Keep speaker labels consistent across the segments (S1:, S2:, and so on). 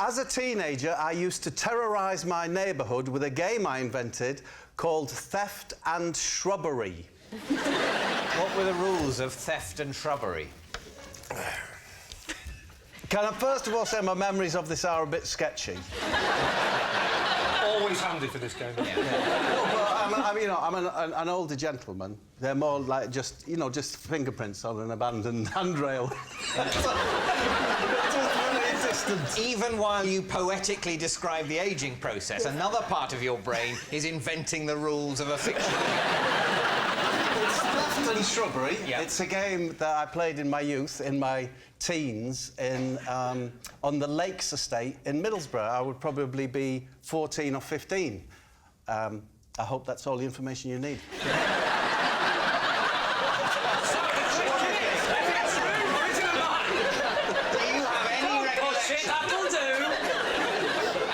S1: As a teenager, I used to terrorise my neighbourhood with a game I invented called Theft and Shrubbery.
S2: What were the rules of Theft and Shrubbery?
S1: Can I first of all say my memories of this are a bit sketchy?
S3: Always handy for this game.
S1: Yeah. Well, I'm an older gentleman. They're more like just fingerprints on an abandoned handrail.
S2: Even while you poetically describe the ageing process, another part of your brain is inventing the rules of a fiction.
S1: It's Theft and Shrubbery.
S2: Yeah.
S1: It's a game that I played in my youth, in my teens, on the Lakes estate in Middlesbrough. I would probably be 14 or 15. I hope that's all the information you need.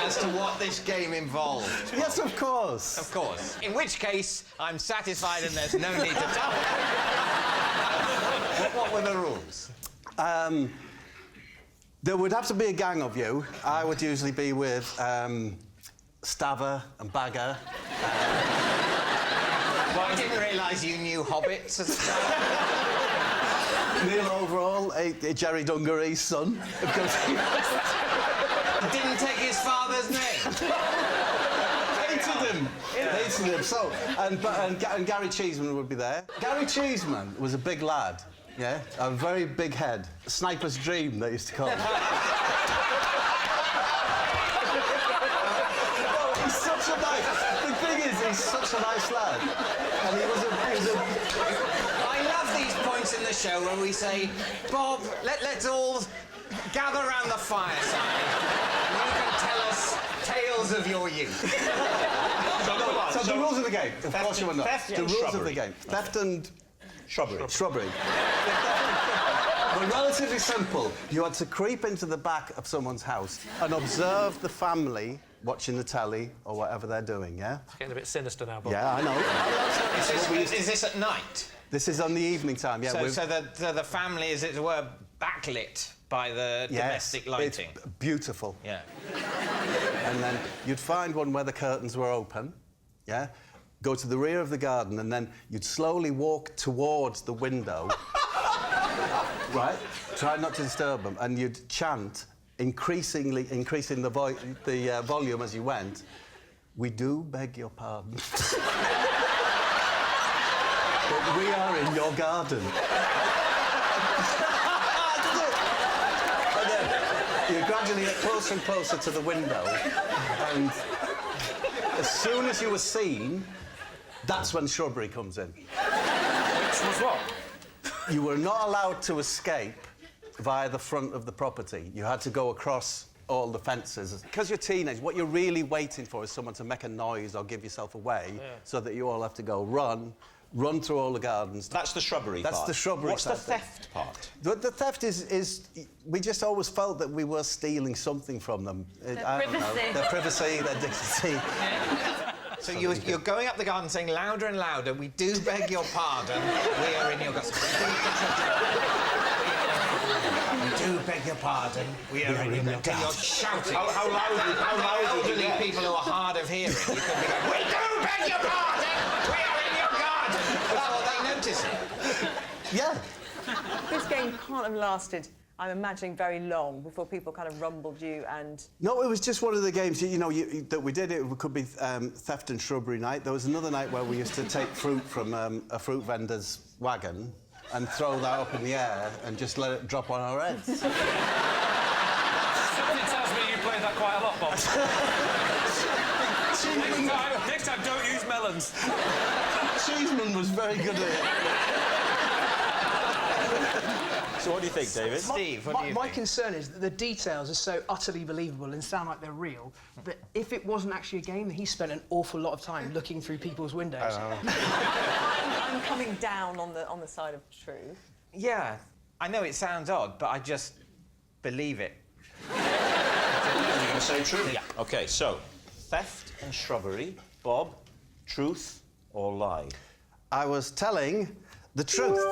S2: As to what this game involved.
S1: Yes, of course.
S2: Of course. In which case, I'm satisfied and there's no need to tell me. What were the rules?
S1: There would have to be a gang of you. I would usually be with Staver and Bagger.
S2: Well, I didn't realise you knew hobbits as a child.
S1: Neil Overall, Jerry Dungaree's son.
S2: Didn't take his father's name.
S1: Hated him. Yeah. Hated him. So, and Gary Cheeseman would be there. Gary Cheeseman was a big lad. Yeah, a very big head. A sniper's dream, they used to call him. He's such a nice... The thing is, he's such a nice lad. And he was a...
S2: I love these points in the show where we say, Bob, let's all gather around the fireside and you can tell us tales of your youth.
S1: So the rules of the game, of course you will know. The rules of the game. Theft and...
S3: Shrubbery.
S1: Were relatively simple. You had to creep into the back of someone's house and observe the family watching the telly or whatever they're doing, yeah?
S3: It's getting a bit sinister now, Bob.
S1: Yeah, I know.
S2: Is this at night?
S1: This is on the evening time, yeah.
S2: So the family is, as it were, backlit by the domestic lighting?
S1: It's beautiful.
S2: Yeah.
S1: And then you'd find one where the curtains were open, yeah? Go to the rear of the garden, and then you'd slowly walk towards the window. Right? Try not to disturb them, and you'd chant, increasing the volume as you went. We do beg your pardon. But we are in your garden. And then you gradually get closer and closer to the window, and as soon as you were seen, that's when Shrubbery comes in.
S3: Which was what?
S1: You were not allowed to escape via the front of the property. You had to go across all the fences. Because you're teenage, what you're really waiting for is someone to make a noise or give yourself away, so that you all have to go run through all the gardens.
S4: That's the Shrubbery part.
S1: That's the Shrubbery
S4: What's
S1: part.
S4: the theft part?
S1: The theft is... We just always felt that we were stealing something from them.
S5: Their privacy.
S1: Their privacy, their dignity.
S2: So you're going up the garden saying louder and louder, we do beg your pardon, we are in your garden. We do beg your pardon, we are in your garden. You're shouting.
S4: How loud
S2: elderly people who are hard of hearing, you could be going, we do beg your pardon, we are in your garden, before they notice it.
S1: Yeah.
S6: This game can't have lasted, I'm imagining, very long before people kind of rumbled you and...
S1: No, it was just one of the games, that we did. It could be Theft and Shrubbery night. There was another night where we used to take fruit from a fruit vendor's wagon and throw that up in the air and just let it drop on our heads.
S3: Something tells me you played that quite a lot, Bob. Next time, don't use melons.
S1: Cheeseman was very good at it.
S4: So what do you think, David?
S2: Steve, what do you
S7: My
S2: think?
S7: concern is that the details are so utterly believable and sound like they're real that if it wasn't actually a game, he spent an awful lot of time looking through people's windows.
S6: I'm coming down on the side of truth.
S2: Yeah, I know it sounds odd, but I just believe it.
S4: You're going to say true?
S2: Yeah.
S4: OK, so, Theft and Shrubbery. Bob, truth or lie?
S1: I was telling the truth.